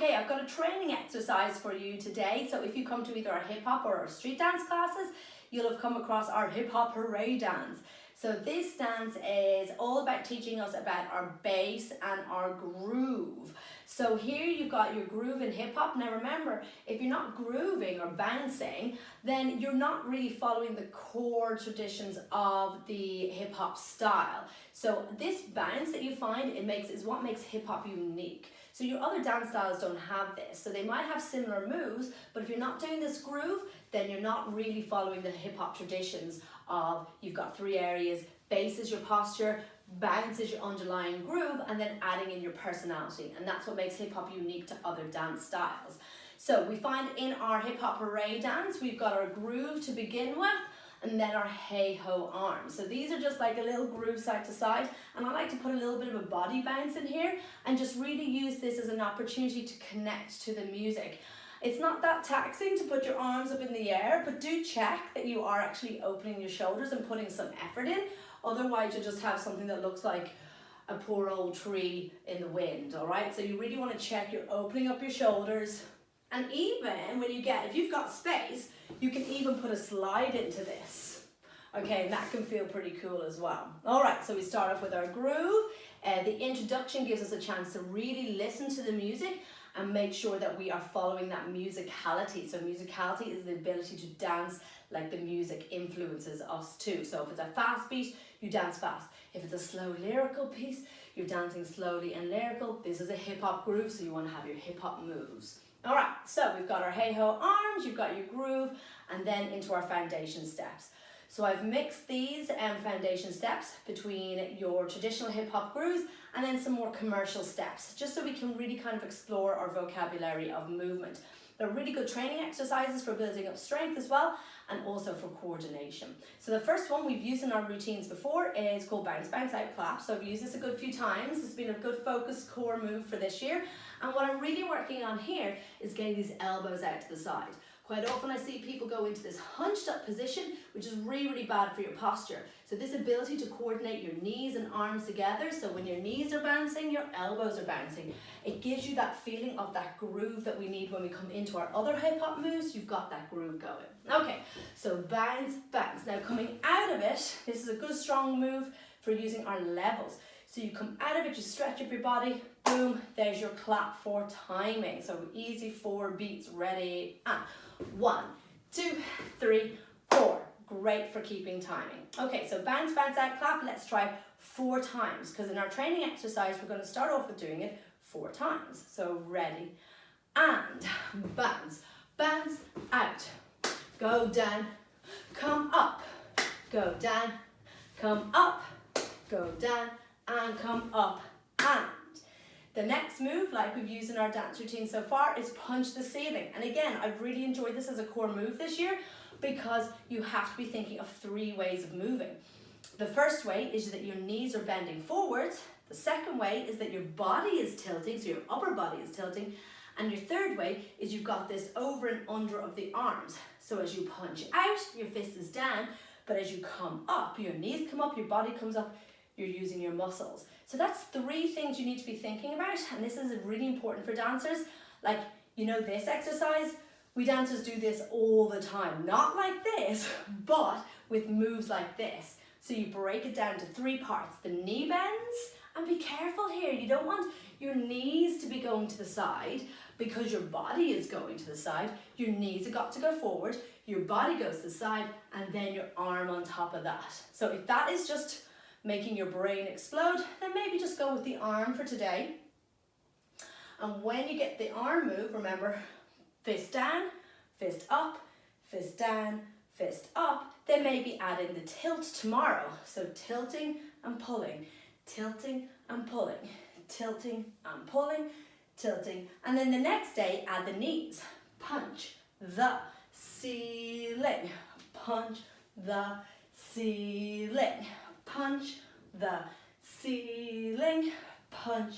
Okay, I've got a training exercise for you today. So if you come to either our hip hop or our street dance classes, you'll have come across our hip hop hooray dance. So this dance is all about teaching us about our bass and our groove. So here you've got your groove in hip hop. Now remember, if you're not grooving or bouncing, then you're not really following the core traditions of the hip hop style. So this bounce that you find, is what makes hip hop unique. So your other dance styles don't have this. So they might have similar moves, but if you're not doing this groove, then you're not really following the hip hop traditions of, you've got three areas: bass is your posture, bounce is your underlying groove, and then adding in your personality. And that's what makes hip hop unique to other dance styles. So we find in our hip hop hooray dance, we've got our groove to begin with, and then our hey-ho arms. So these are just like a little groove side to side, and I like to put a little bit of a body bounce in here and just really use this as an opportunity to connect to the music. It's not that taxing to put your arms up in the air, but do check that you are actually opening your shoulders and putting some effort in. Otherwise you'll just have something that looks like a poor old tree in the wind, all right? So you really want to check you're opening up your shoulders. And even when if you've got space, you can even put a slide into this. Okay, and that can feel pretty cool as well. All right, so we start off with our groove. The introduction gives us a chance to really listen to the music and make sure that we are following that musicality. So musicality is the ability to dance like the music influences us too. So if it's a fast beat, you dance fast. If it's a slow lyrical piece, you're dancing slowly and lyrical. This is a hip hop groove, so you want to have your hip hop moves. All right, so we've got our hey-ho arms, you've got your groove, and then into our foundation steps. So I've mixed these foundation steps between your traditional hip hop grooves and then some more commercial steps, just so we can really kind of explore our vocabulary of movement. They're really good training exercises for building up strength as well, and also for coordination. So the first one we've used in our routines before is called bounce, bounce out, clap. So I've used this a good few times. It's been a good focused core move for this year. And what I'm really working on here is getting these elbows out to the side. Quite often I see people go into this hunched up position, which is really, really bad for your posture. So this ability to coordinate your knees and arms together, so when your knees are bouncing, your elbows are bouncing. It gives you that feeling of that groove that we need when we come into our other hip hop moves. You've got that groove going. Okay, so bounce, bounce. Now coming out of it, this is a good strong move for using our levels. So you come out of it, you stretch up your body, boom, there's your clap for timing. So easy 4 beats, ready, and 1, 2, 3, 4. Great for keeping timing. Okay, so bounce, bounce out, clap. Let's try 4 times, because in our training exercise, we're going to start off with doing it 4 times. So ready, and bounce, bounce out, go down, come up, go down, come up, go down, and come up, and the next move, like we've used in our dance routine so far, is punch the ceiling. And again, I've really enjoyed this as a core move this year, because you have to be thinking of 3 ways of moving. The first way is that your knees are bending forwards. The second way is that your body is tilting, so your upper body is tilting. And your third way is you've got this over and under of the arms. So as you punch out, your fist is down, but as you come up, your knees come up, your body comes up, you're using your muscles. So that's 3 things you need to be thinking about, and this is really important for dancers. Like, you know, this exercise, we dancers do this all the time. Not like this, but with moves like this. So you break it down to 3 parts. The knee bends, and be careful here. You don't want your knees to be going to the side because your body is going to the side. Your knees have got to go forward, your body goes to the side, and then your arm on top of that. So if that is just making your brain explode, then maybe just go with the arm for today. And when you get the arm move, remember, fist down, fist up, fist down, fist up. Then maybe add in the tilt tomorrow. So tilting and pulling, tilting and pulling, tilting and pulling, tilting. And then the next day, add the knees. Punch the ceiling, punch the ceiling, punch the ceiling, punch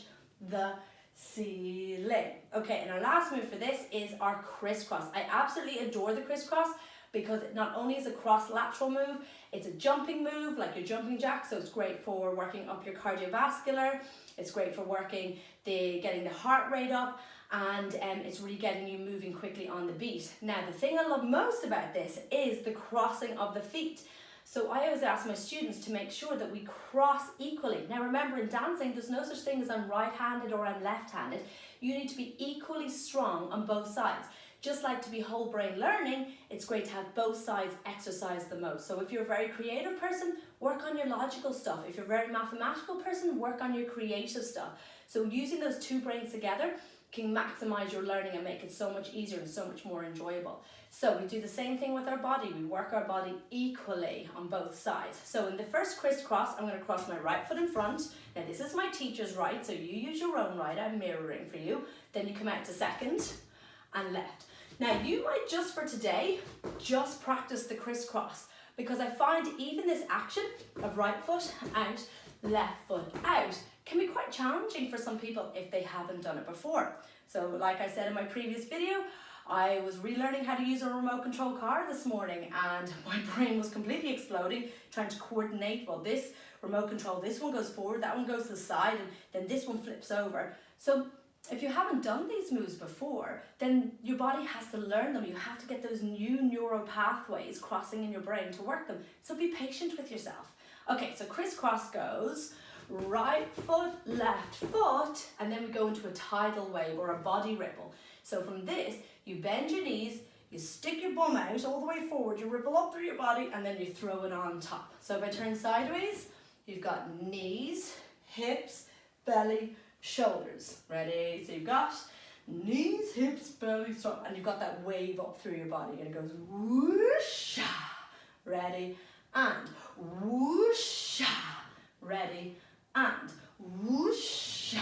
the ceiling. Okay, and our last move for this is our Kris Kros. I absolutely adore the Kris Kros, because it not only is a cross lateral move, it's a jumping move like your jumping jack, so it's great for working up your cardiovascular, it's great for working getting the heart rate up, and it's really getting you moving quickly on the beat. Now the thing I love most about this is the crossing of the feet. So I always ask my students to make sure that we cross equally. Now remember, in dancing, there's no such thing as I'm right-handed or I'm left-handed. You need to be equally strong on both sides. Just like to be whole brain learning, it's great to have both sides exercise the most. So if you're a very creative person, work on your logical stuff. If you're a very mathematical person, work on your creative stuff. So using those two brains together can maximize your learning and make it so much easier and so much more enjoyable. So we do the same thing with our body. We work our body equally on both sides. So in the first crisscross, I'm going to cross my right foot in front. Now this is my teacher's right, so you use your own right. I'm mirroring for you. Then you come out to second and left. Now you might just for today, just practice the crisscross, because I find even this action of right foot out, left foot out can be quite challenging for some people if they haven't done it before. So like I said in my previous video, I was relearning how to use a remote control car this morning, and my brain was completely exploding trying to coordinate, well, this remote control, this one goes forward, that one goes to the side, and then this one flips over. So if you haven't done these moves before, then your body has to learn them. You have to get those new neural pathways crossing in your brain to work them. So be patient with yourself. Okay, so crisscross goes right foot, left foot, and then we go into a tidal wave or a body ripple. So from this, you bend your knees, you stick your bum out all the way forward, you ripple up through your body, and then you throw it on top. So if I turn sideways, you've got knees, hips, belly, shoulders. Ready? So you've got knees, hips, belly, stop, and you've got that wave up through your body, and it goes whoosh. Ready? And whoosh. Ready? And whoosh.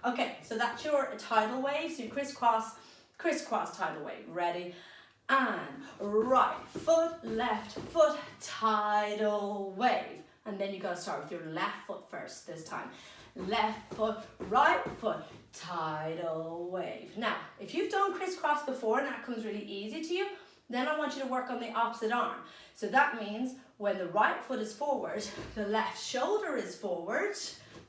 Okay, so that's your tidal wave. So you crisscross tidal wave. Ready? And right foot, left foot, tidal wave. And then you gotta start with your left foot first this time. Left foot, right foot, tidal wave. Now, if you've done crisscross before and that comes really easy to you, then I want you to work on the opposite arm. So that means when the right foot is forward, the left shoulder is forward,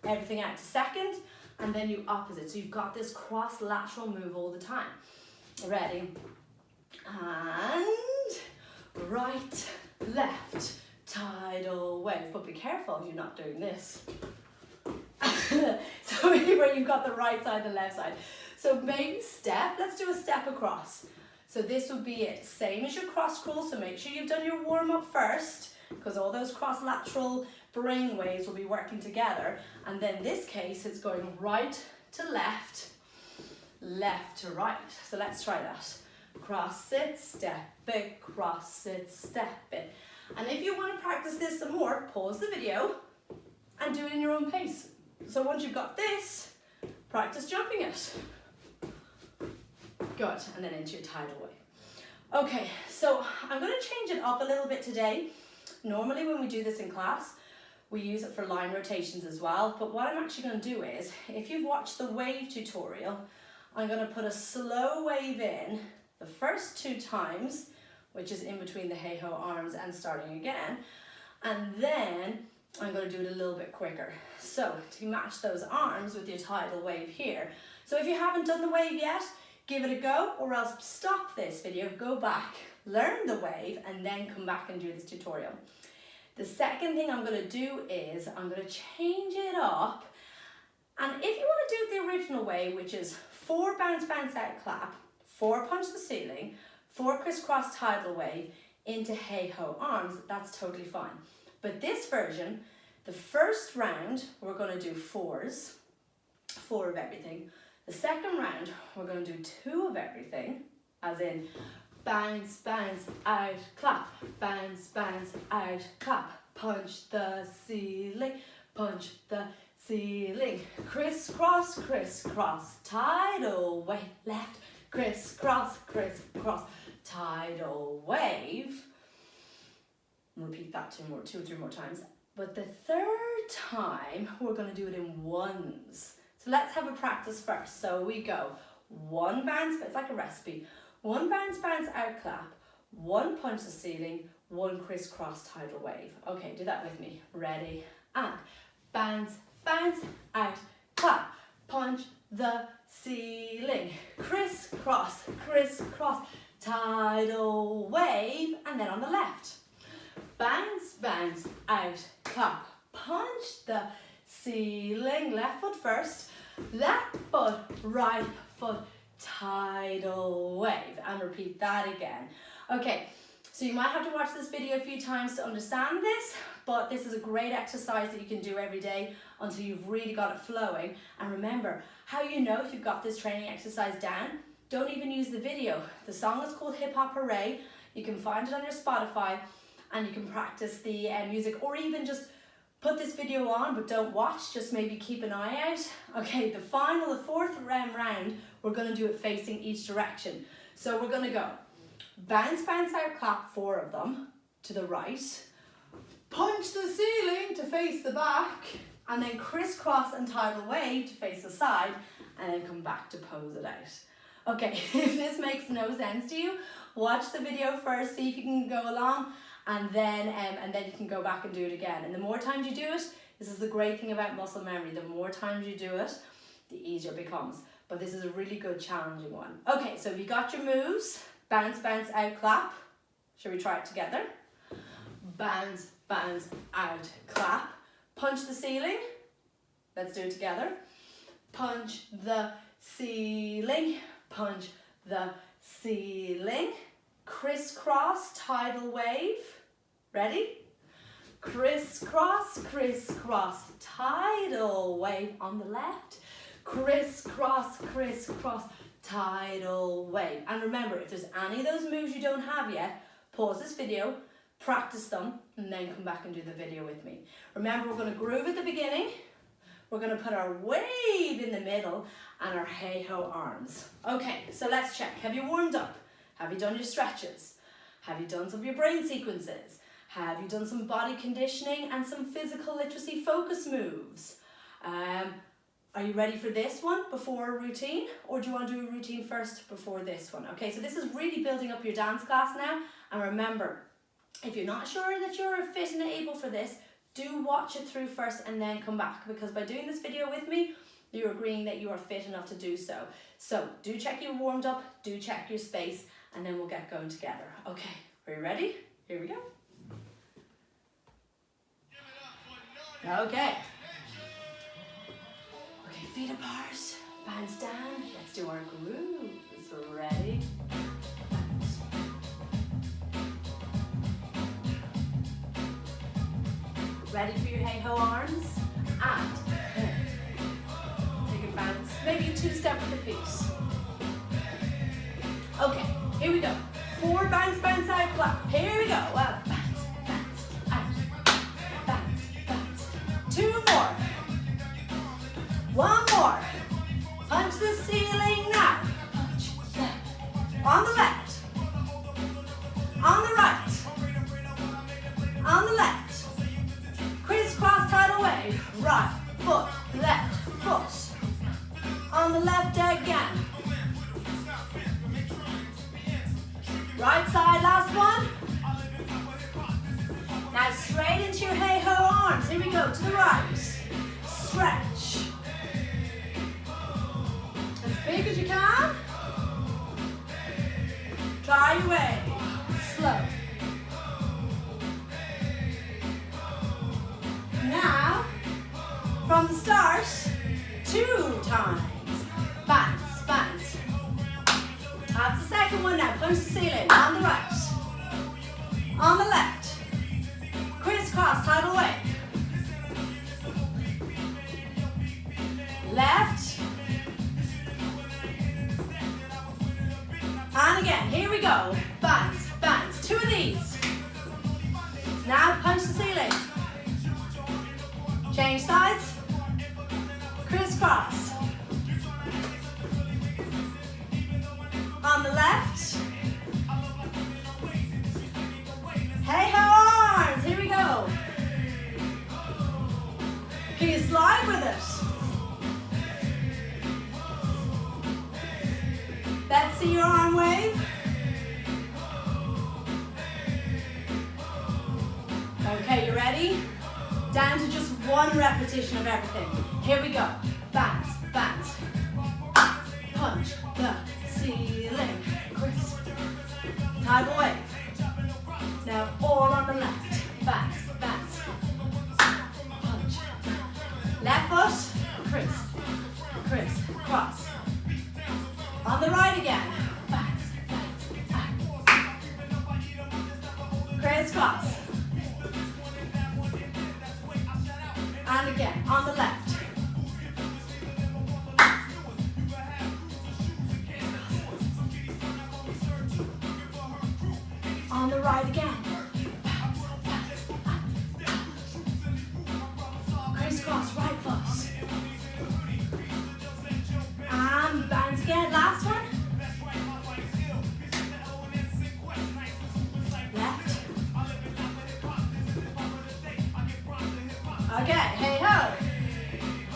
everything out to second, and then you opposite. So you've got this cross lateral move all the time. Ready? And right, left, tidal wave. But be careful, you're not doing this. So where you've got the right side and the left side. So maybe step, let's do a step across. So this would be it, same as your cross crawl, so make sure you've done your warm up first, because all those cross lateral brain waves will be working together. And then in this case, it's going right to left, left to right. So let's try that. Cross it, step it, cross it, step it. And if you want to practice this some more, pause the video and do it in your own pace. So once you've got this, practice jumping it. Good, and then into your tidal wave. Okay, so I'm going to change it up a little bit today. Normally when we do this in class, we use it for line rotations as well. But what I'm actually going to do is, if you've watched the wave tutorial, I'm going to put a slow wave in the first 2 times, which is in between the hey-ho arms and starting again. And then I'm going to do it a little bit quicker. So to match those arms with your tidal wave here. So if you haven't done the wave yet, give it a go, or else stop this video, go back, learn the wave, and then come back and do this tutorial. The second thing I'm going to do is I'm going to change it up. And if you want to do it the original way, which is 4 bounce, bounce out, clap, 4 punch the ceiling, 4 crisscross tidal wave into hey-ho arms, that's totally fine. But this version, the first round, we're going to do 4s, 4 of everything. The second round, we're going to do 2 of everything, as in bounce, bounce, out, clap, bounce, bounce, out, clap, punch the ceiling, punch the ceiling, crisscross, crisscross, tidal wave, left, crisscross, crisscross, tidal wave. Repeat that 2 or 3 more times. But the third time, we're going to do it in 1s. So let's have a practice first. So we go 1 bounce, it's like a recipe. 1 bounce, bounce, out, clap. 1 punch the ceiling, 1 crisscross tidal wave. Okay, do that with me. Ready, and bounce, bounce, out, clap, punch the ceiling, crisscross, crisscross, tidal wave, and then on the left. Bounce, bounce, out, clap, punch the ceiling, left foot first, left foot, right foot, tidal wave, and repeat that again. Okay, so you might have to watch this video a few times to understand this, but this is a great exercise that you can do every day until you've really got it flowing. And remember, how you know if you've got this training exercise down, don't even use the video. The song is called Hip Hop Hooray. You can find it on your Spotify and you can practice the music, or even just put this video on but don't watch, just maybe keep an eye out. Okay, the fourth round, we're going to do it facing each direction. So we're going to go bounce, bounce out, clap, 4 of them to the right, punch the ceiling to face the back, and then crisscross and tidal wave to face the side, and then come back to pose it out. Okay, if this makes no sense to you, watch the video first, see if you can go along, and then you can go back and do it again. And the more times you do it, this is the great thing about muscle memory, the more times you do it, the easier it becomes. But this is a really good challenging one. Okay, so if you got your moves, bounce, bounce, out, clap. Shall we try it together? Bounce, bounce, out, clap. Punch the ceiling. Let's do it together. Punch the ceiling. Punch the ceiling. Crisscross, tidal wave. Ready? Crisscross, crisscross, tidal wave on the left. Crisscross, crisscross, tidal wave. And remember, if there's any of those moves you don't have yet, pause this video, practice them, and then come back and do the video with me. Remember, we're going to groove at the beginning. We're going to put our wave in the middle and our hey-ho arms. Okay, so let's check. Have you warmed up? Have you done your stretches? Have you done some of your brain sequences? Have you done some body conditioning and some physical literacy focus moves? Are you ready for this one before a routine? Or do you want to do a routine first before this one? Okay, so this is really building up your dance class now. And remember, if you're not sure that you're fit and able for this, do watch it through first and then come back. Because by doing this video with me, you're agreeing that you are fit enough to do so. So do check you're warmed up, do check your space, and then we'll get going together. Okay, are you ready? Here we go. Okay. Okay, feet apart, bands down. Let's do our grooves. Ready? Ready for your hey-ho arms? And take a bounce. Maybe a 2-step with the feet. Okay, here we go. 4 bounce, bounce, out, clap. Here we go. Well, bounce, bounce, out. Bounce, bounce. 2 more. 1 more. Punch the ceiling now. Punch left. On the left. On the right. On the left. Crisscross tidal wave. Right foot, left foot. On the left again. Right side, last one. Now straight into your hey-ho arms. Here we go, to the right. Stretch. As big as you can. Try your way. Slow. Now, from the start, 2 times. Bounce, bounce. That's the second one now. Punch the ceiling. On the right. On the left. Crisscross, tidal wave. Left. And again. Here we go. Bounce, bounce. 2 of these. Now punch the ceiling. Change sides. Crisscross. On the left. Hey-ho arms. Here we go. Can you slide with it? Let's see your arm wave. ready? Down to just one repetition of everything. Here we go. Bounce, bounce. Punch the ceiling. Kris. Tidal wave. Now all on the left. Bounce, bounce. Punch. Left foot. Kris. Kris. Cross. On the right again. Bounce, bounce. Kris cross. And again, on the left. On the right again. Kris cross, right foot. And bounce again, last one. Left. Okay, hey ho.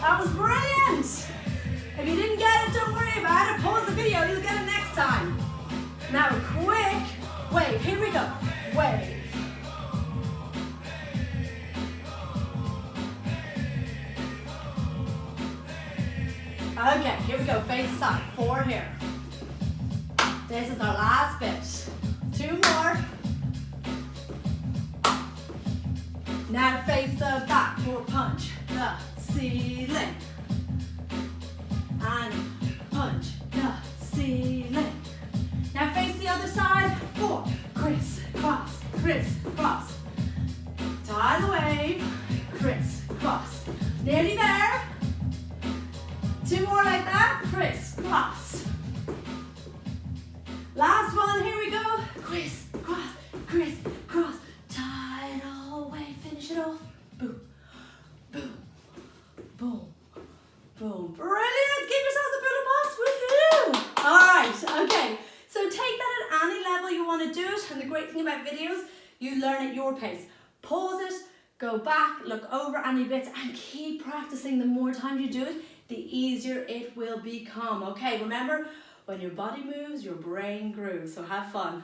That was brilliant. If you didn't get it, don't worry about it. Pause the video, you'll get it next time. Now a quick wave, here we go. Wave. Okay, here we go, face aside, 4 here. This is our last bit. 2 more. Now face the back for punch the ceiling. And punch the ceiling. Now face the other side for Kris cross, Kris cross. Tidal wave, Kris cross. Nearly there. 2 more like that, Kris cross. Last one, here we go. Kris cross, Kris cross. Tidal wave, finish it off. Boom, boom, boom, boom. Brilliant, give yourselves a bit of applause, woohoo. All right, okay. So take that at any level you want to do it, and the great thing about videos, you learn at your pace. Pause it, go back, look over any bits, and keep practicing. The more times you do it, the easier it will become. Okay, remember, when your body moves, your brain grooves, so have fun.